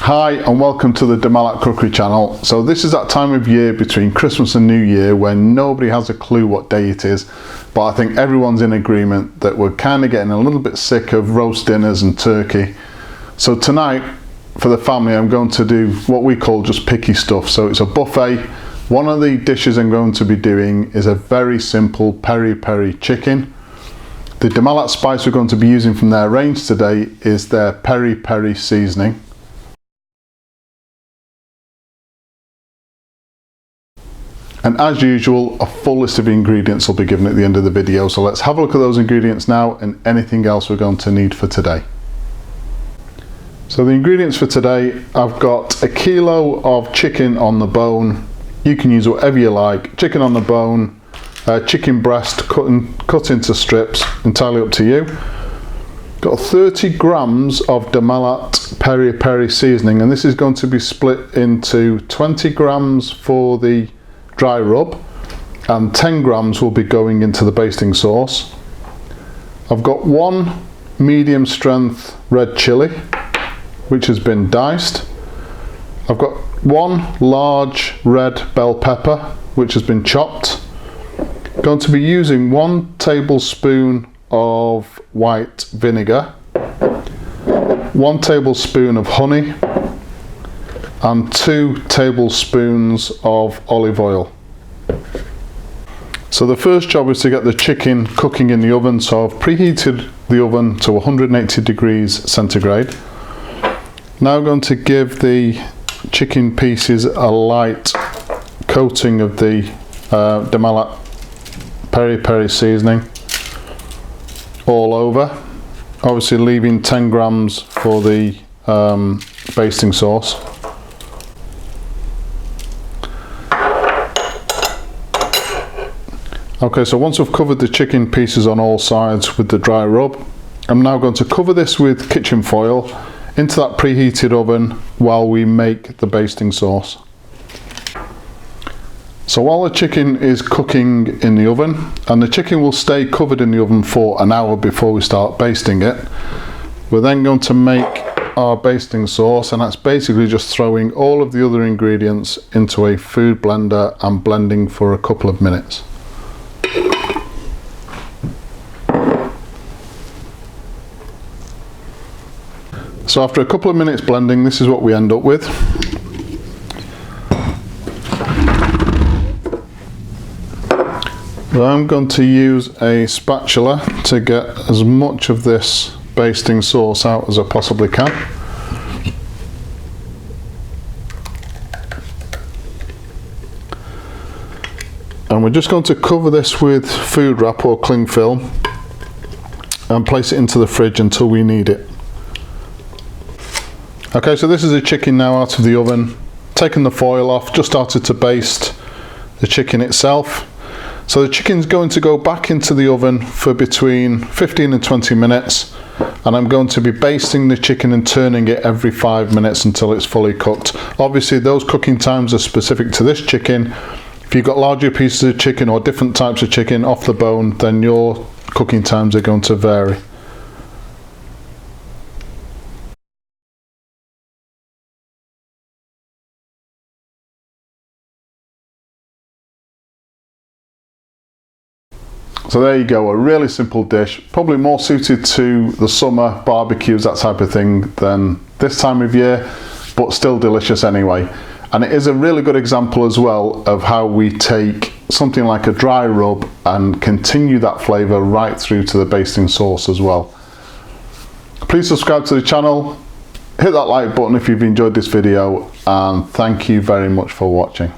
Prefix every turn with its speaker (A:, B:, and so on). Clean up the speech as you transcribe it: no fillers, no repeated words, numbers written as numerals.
A: Hi and welcome to the Malat Cookery channel. So this is that time of year between Christmas and New Year when nobody has a clue what day it is, but I think everyone's in agreement that we're kind of getting a little bit sick of roast dinners and turkey. So tonight for the family I'm going to do what we call just picky stuff. So it's a buffet. One of the dishes I'm going to be doing is a very simple Peri Peri Chicken. The Malat spice we're going to be using from their range today is their Peri Peri seasoning. And as usual, a full list of ingredients will be given at the end of the video. So let's have a look at those ingredients now and anything else we're going to need for today. So the ingredients for today, I've got a kilo of chicken on the bone. You can use whatever you like. Chicken on the bone, chicken breast cut into strips, entirely up to you. Got 30 grams of the Malat Peri Peri seasoning, and this is going to be split into 20 grams for the dry rub and 10 grams will be going into the basting sauce. I've got one medium strength red chilli which has been diced. I've got one large red bell pepper which has been chopped. Going to be using 1 tablespoon of white vinegar, 1 tablespoon of honey and 2 tablespoons of olive oil. So the first job is to get the chicken cooking in the oven. So I've preheated the oven to 180 degrees centigrade. Now I'm going to give the chicken pieces a light coating of the Malat Peri Peri seasoning all over, obviously leaving 10 grams for the basting sauce. Okay, so once I've covered the chicken pieces on all sides with the dry rub, I'm now going to cover this with kitchen foil into that preheated oven while we make the basting sauce. So while the chicken is cooking in the oven, and the chicken will stay covered in the oven for an hour before we start basting it, we're then going to make our basting sauce, and that's basically just throwing all of the other ingredients into a food blender and blending for a couple of minutes. So after a couple of minutes blending, this is what we end up with. So I'm going to use a spatula to get as much of this basting sauce out as I possibly can. And we're just going to cover this with food wrap or cling film and place it into the fridge until we need it. Okay, so this is the chicken now out of the oven. Taken the foil off, just started to baste the chicken itself. So the chicken's going to go back into the oven for between 15 and 20 minutes, and I'm going to be basting the chicken and turning it every 5 minutes until it's fully cooked. Obviously those cooking times are specific to this chicken. If you've got larger pieces of chicken or different types of chicken off the bone, then your cooking times are going to vary. So there you go, a really simple dish, probably more suited to the summer barbecues, that type of thing, than this time of year, but still delicious anyway. And it is a really good example as well of how we take something like a dry rub and continue that flavour right through to the basting sauce as well. Please subscribe to the channel, hit that like button if you've enjoyed this video, and thank you very much for watching.